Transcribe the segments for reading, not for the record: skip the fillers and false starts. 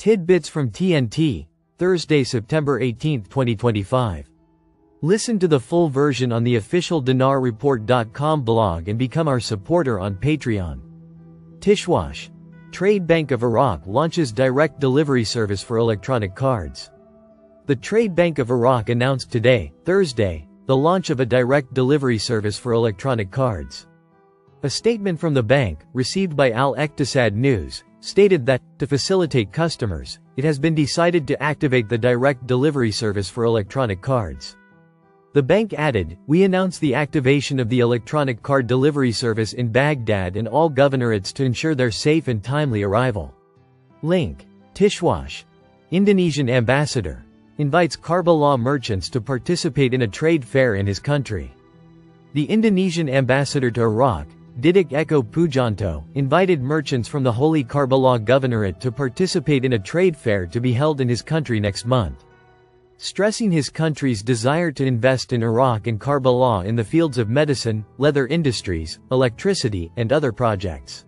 Tidbits from TNT, Thursday, September 18, 2025. Listen to the full version on the official dinarreport.com blog and become our supporter on Patreon. Tishwash. Trade Bank of Iraq launches direct delivery service for electronic cards. The Trade Bank of Iraq announced today, Thursday, the launch of a direct delivery service for electronic cards. A statement from the bank, received by Al-Iqtisad News, stated that, to facilitate customers, it has been decided to activate the direct delivery service for electronic cards. The bank added, "We announce the activation of the electronic card delivery service in Baghdad and all governorates to ensure their safe and timely arrival." Link. Tishwash. Indonesian ambassador invites Karbala merchants to participate in a trade fair in his country. The Indonesian ambassador to Iraq, Didik Eko Pujanto, invited merchants from the Holy Karbala Governorate to participate in a trade fair to be held in his country next month. Stressing his country's desire to invest in Iraq and Karbala in the fields of medicine, leather industries, electricity, and other projects.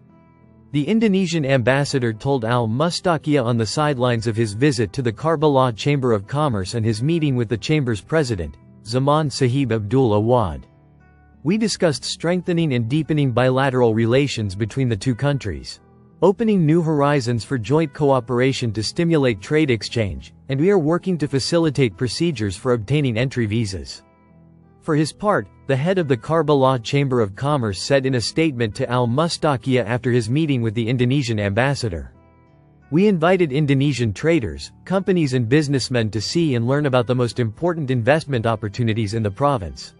The Indonesian ambassador told Al-Mustaqiyah on the sidelines of his visit to the Karbala Chamber of Commerce and his meeting with the chamber's president, Zaman Sahib Abdul Awad. "We discussed strengthening and deepening bilateral relations between the two countries, opening new horizons for joint cooperation to stimulate trade exchange, and we are working to facilitate procedures for obtaining entry visas." For his part, the head of the Karbala Chamber of Commerce said in a statement to Al-Mustaqiyah after his meeting with the Indonesian ambassador, "We invited Indonesian traders, companies and businessmen to see and learn about the most important investment opportunities in the province."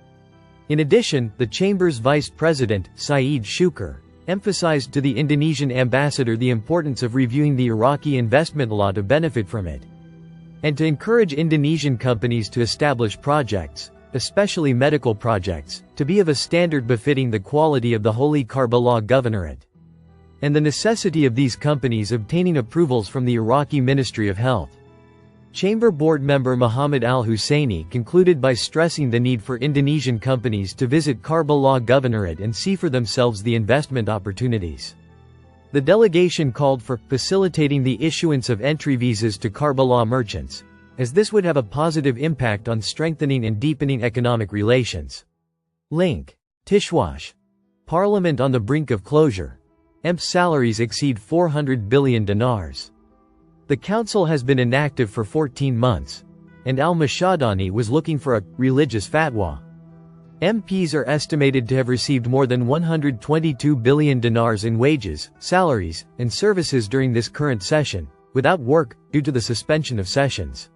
In addition, the chamber's vice president, Saeed Shukr, emphasized to the Indonesian ambassador the importance of reviewing the Iraqi investment law to benefit from it, and to encourage Indonesian companies to establish projects, especially medical projects, to be of a standard befitting the quality of the Holy Karbala Governorate, and the necessity of these companies obtaining approvals from the Iraqi Ministry of Health. Chamber board member Muhammad Al-Husseini concluded by stressing the need for Indonesian companies to visit Karbala Governorate and see for themselves the investment opportunities. The delegation called for facilitating the issuance of entry visas to Karbala merchants, as this would have a positive impact on strengthening and deepening economic relations. Link. Tishwash. Parliament on the brink of closure. EMP's salaries exceed 400 billion dinars. The council has been inactive for 14 months, and al-Mashadani was looking for a religious fatwa. MPs are estimated to have received more than 122 billion dinars in wages, salaries, and services during this current session, without work, due to the suspension of sessions.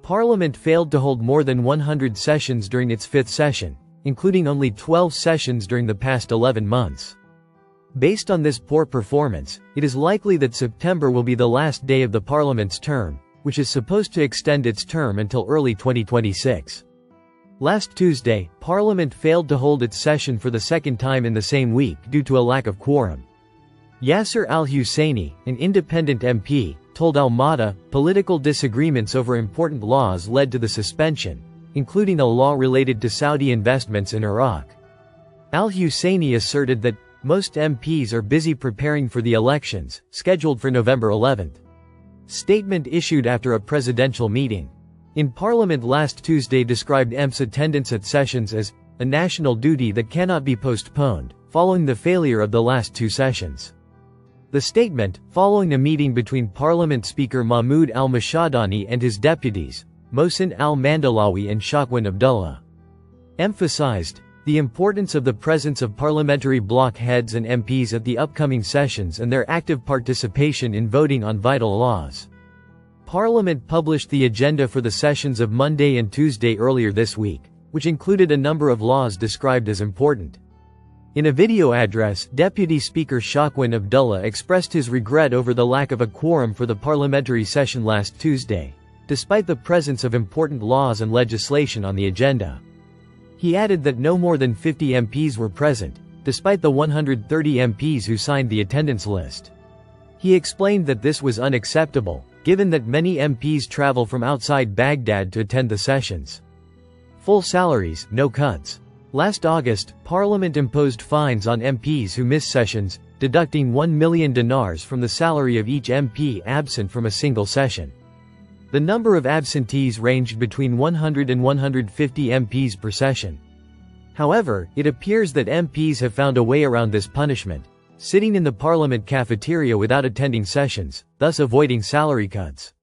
Parliament failed to hold more than 100 sessions during its fifth session, including only 12 sessions during the past 11 months. Based on this poor performance, it is likely that September will be the last day of the Parliament's term, which is supposed to extend its term until early 2026. Last Tuesday, Parliament failed to hold its session for the second time in the same week due to a lack of quorum. Yasser Al-Husseini, an independent MP, told Al-Mada, political disagreements over important laws led to the suspension, including a law related to Saudi investments in Iraq. Al-Husseini asserted that most MPs are busy preparing for the elections, scheduled for November 11. Statement issued after a presidential meeting in Parliament last Tuesday described EMP's attendance at sessions as a national duty that cannot be postponed, following the failure of the last two sessions. The statement, following a meeting between Parliament Speaker Mahmoud al-Mashadani and his deputies, Mohsin al-Mandalawi and Shaqwan Abdullah, emphasized the importance of the presence of parliamentary bloc heads and MPs at the upcoming sessions and their active participation in voting on vital laws. Parliament published the agenda for the sessions of Monday and Tuesday earlier this week, which included a number of laws described as important. In a video address, Deputy Speaker Shaqwan Abdullah expressed his regret over the lack of a quorum for the parliamentary session last Tuesday, despite the presence of important laws and legislation on the agenda. He added that no more than 50 MPs were present, despite the 130 MPs who signed the attendance list. He explained that this was unacceptable, given that many MPs travel from outside Baghdad to attend the sessions. Full salaries, no cuts. Last August, Parliament imposed fines on MPs who miss sessions, deducting 1 million dinars from the salary of each MP absent from a single session. The number of absentees ranged between 100 and 150 MPs per session. However, it appears that MPs have found a way around this punishment, sitting in the parliament cafeteria without attending sessions, thus avoiding salary cuts.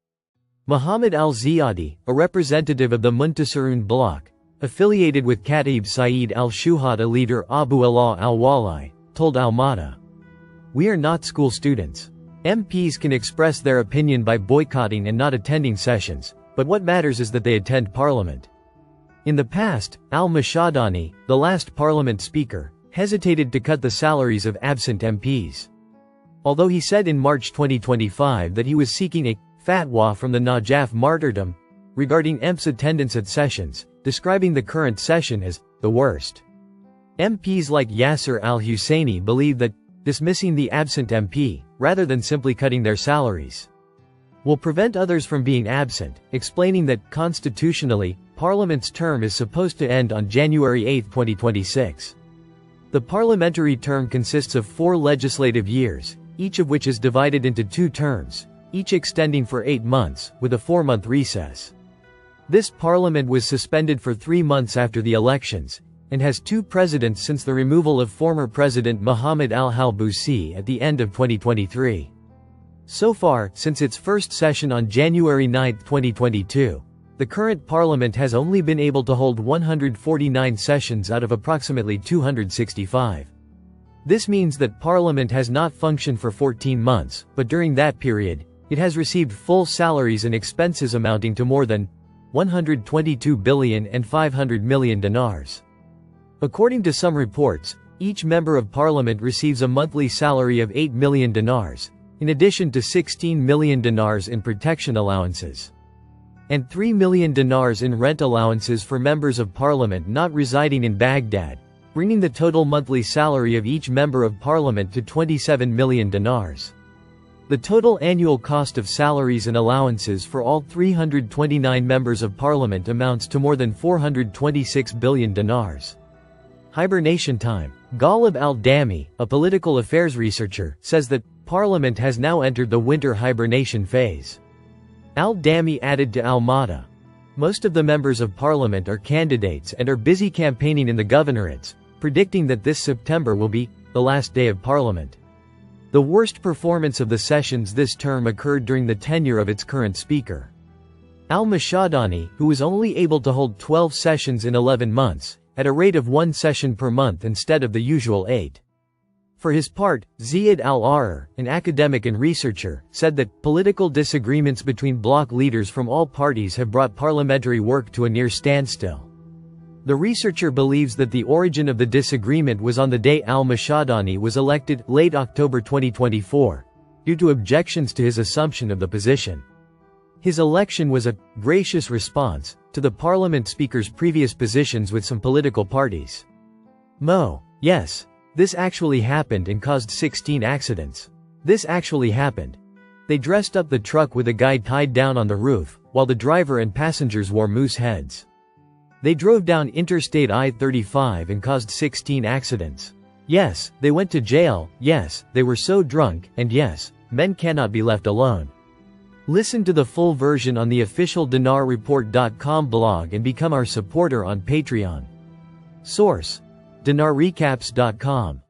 Muhammad al-Ziyadi, a representative of the Muntasirun bloc, affiliated with Khatib Saeed al-Shuhada leader Abu Allah al-Wali, told Al-Mada, "We are not school students. MPs can express their opinion by boycotting and not attending sessions, but what matters is that they attend parliament." In the past, al-Mashadani, the last parliament speaker, hesitated to cut the salaries of absent MPs. Although he said in March 2025 that he was seeking a fatwa from the Najaf martyrdom regarding MPs' attendance at sessions, describing the current session as the worst. MPs like Yasser al-Husseini believe that dismissing the absent MP, rather than simply cutting their salaries, will prevent others from being absent, explaining that, constitutionally, Parliament's term is supposed to end on January 8, 2026. The parliamentary term consists of 4 legislative years, each of which is divided into 2 terms, each extending for 8 months, with a 4-month recess. This parliament was suspended for 3 months after the elections, and has 2 presidents since the removal of former President Mohammed al-Halbusi at the end of 2023. So far, since its first session on January 9, 2022, the current parliament has only been able to hold 149 sessions out of approximately 265. This means that parliament has not functioned for 14 months, but during that period, it has received full salaries and expenses amounting to more than 122 billion and 500 million dinars. According to some reports, each member of parliament receives a monthly salary of 8 million dinars, in addition to 16 million dinars in protection allowances, and 3 million dinars in rent allowances for members of parliament not residing in Baghdad, bringing the total monthly salary of each member of parliament to 27 million dinars. The total annual cost of salaries and allowances for all 329 members of parliament amounts to more than 426 billion dinars. Hibernation time. Ghalib al-Dami, a political affairs researcher, says that Parliament has now entered the winter hibernation phase. Al-Dami added to Al-Mada, "Most of the members of Parliament are candidates and are busy campaigning in the governorates, predicting that this September will be the last day of Parliament." The worst performance of the sessions this term occurred during the tenure of its current speaker. Al-Mashadani, who was only able to hold 12 sessions in 11 months, at a rate of 1 session per month instead of the usual 8. For his part, Ziyad al-Ahrar, an academic and researcher, said that political disagreements between bloc leaders from all parties have brought parliamentary work to a near standstill. The researcher believes that the origin of the disagreement was on the day al-Mashadani was elected, late October 2024, due to objections to his assumption of the position. His election was a gracious response to the parliament speaker's previous positions with some political parties. Yes, this actually happened and caused 16 accidents. This actually happened. They dressed up the truck with a guy tied down on the roof, while the driver and passengers wore moose heads. They drove down Interstate I-35 and caused 16 accidents. Yes, they went to jail, yes, they were so drunk, and yes, men cannot be left alone. Listen to the full version on the official dinarreport.com blog and become our supporter on Patreon. Source: dinarrecaps.com